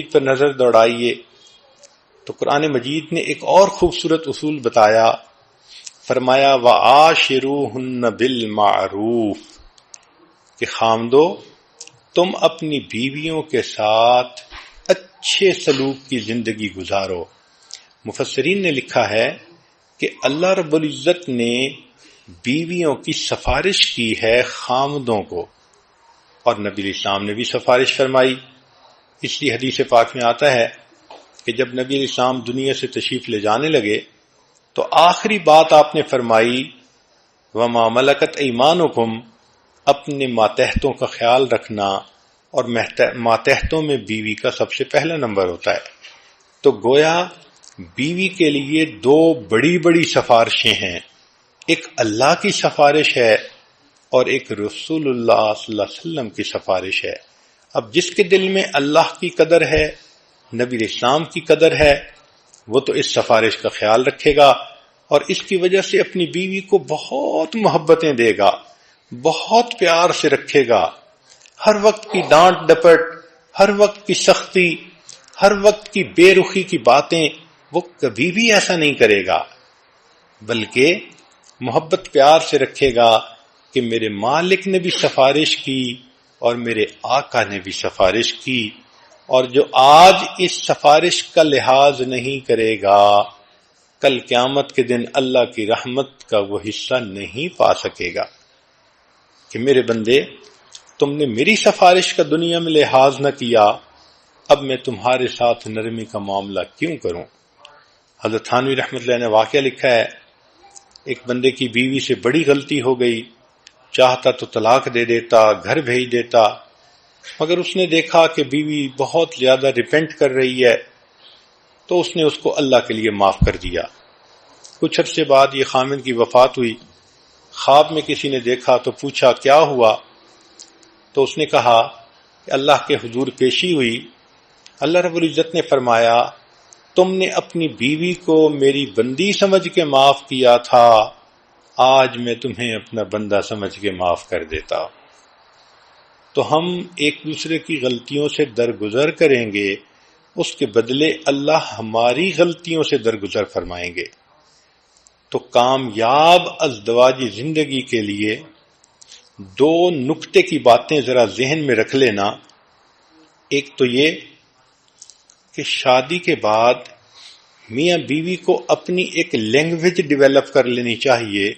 مجید پر نظر دوڑائیے تو قرآن مجید نے ایک اور خوبصورت اصول بتایا، فرمایا وَعَاشِرُوهُنَّ بِالْمَعْرُوفِ کہ خامدو تم اپنی بیویوں کے ساتھ اچھے سلوک کی زندگی گزارو۔ مفسرین نے لکھا ہے کہ اللہ رب العزت نے بیویوں کی سفارش کی ہے خامدوں کو، اور نبی علیہ السلام نے بھی سفارش فرمائی۔ اس لیے حدیث پاک میں آتا ہے کہ جب نبی علیہ السلام دنیا سے تشریف لے جانے لگے تو آخری بات آپ نے فرمائی وَمَا مَلَكَتْ أَيْمَانُكُمْ، اپنے ماتحتوں کا خیال رکھنا، اور ماتحتوں میں بیوی کا سب سے پہلا نمبر ہوتا ہے۔ تو گویا بیوی کے لیے دو بڑی بڑی سفارشیں ہیں، ایک اللہ کی سفارش ہے اور ایک رسول اللہ صلی اللہ علیہ وسلم کی سفارش ہے۔ اب جس کے دل میں اللہ کی قدر ہے، نبی علیہ السلام کی قدر ہے، وہ تو اس سفارش کا خیال رکھے گا اور اس کی وجہ سے اپنی بیوی کو بہت محبتیں دے گا، بہت پیار سے رکھے گا۔ ہر وقت کی ڈانٹ ڈپٹ، ہر وقت کی سختی، ہر وقت کی بے رخی کی باتیں وہ کبھی بھی ایسا نہیں کرے گا، بلکہ محبت پیار سے رکھے گا کہ میرے مالک نے بھی سفارش کی اور میرے آقا نے بھی سفارش کی، اور جو آج اس سفارش کا لحاظ نہیں کرے گا کل قیامت کے دن اللہ کی رحمت کا وہ حصہ نہیں پا سکے گا۔ کہ میرے بندے تم نے میری سفارش کا دنیا میں لحاظ نہ کیا، اب میں تمہارے ساتھ نرمی کا معاملہ کیوں کروں؟ حضرت تھانوی رحمۃ اللہ نے واقعہ لکھا ہے، ایک بندے کی بیوی سے بڑی غلطی ہو گئی، چاہتا تو طلاق دے دیتا، گھر بھیج دیتا، مگر اس نے دیکھا کہ بیوی بہت زیادہ ریپینٹ کر رہی ہے تو اس نے اس کو اللہ کے لیے معاف کر دیا۔ کچھ عرصے بعد یہ خامد کی وفات ہوئی، خواب میں کسی نے دیکھا تو پوچھا کیا ہوا، تو اس نے کہا کہ اللہ کے حضور پیشی ہوئی، اللہ رب العزت نے فرمایا تم نے اپنی بیوی کو میری بندی سمجھ کے معاف کیا تھا، آج میں تمہیں اپنا بندہ سمجھ کے معاف کر دیتا۔ تو ہم ایک دوسرے کی غلطیوں سے درگزر کریں گے، اس کے بدلے اللہ ہماری غلطیوں سے درگزر فرمائیں گے۔ تو کامیاب ازدواجی زندگی کے لیے دو نکتے کی باتیں ذرا ذہن میں رکھ لینا۔ ایک تو یہ کہ شادی کے بعد میاں بیوی کو اپنی ایک لینگویج ڈیولپ کر لینی چاہیے،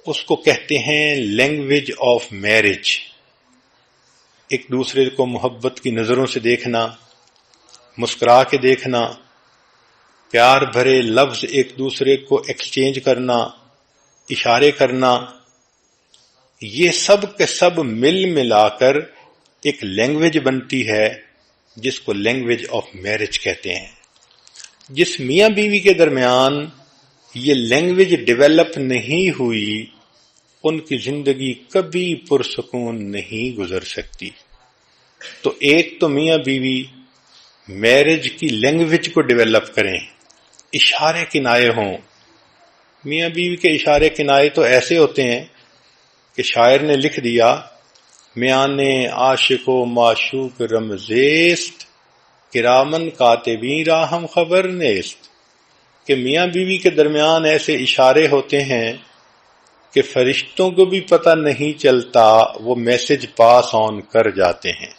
اس کو کہتے ہیں لینگویج آف میرج۔ ایک دوسرے کو محبت کی نظروں سے دیکھنا، مسکرا کے دیکھنا، پیار بھرے لفظ ایک دوسرے کو ایکسچینج کرنا، اشارے کرنا، یہ سب کے سب مل ملا کر ایک لینگویج بنتی ہے جس کو لینگویج آف میرج کہتے ہیں۔ جس میاں بیوی کے درمیان یہ لینگویج ڈیولپ نہیں ہوئی، ان کی زندگی کبھی پرسکون نہیں گزر سکتی۔ تو ایک تو میاں بیوی میرج کی لینگویج کو ڈیولپ کریں، اشارے کنائے ہوں۔ میاں بیوی کے اشارے کنائے تو ایسے ہوتے ہیں کہ شاعر نے لکھ دیا میان عاشق و معشوق رمزیست کرامن کاتبین را ہم خبر نیست، کہ میاں بیوی کے درمیان ایسے اشارے ہوتے ہیں کہ فرشتوں کو بھی پتہ نہیں چلتا، وہ میسج پاس آن کر جاتے ہیں۔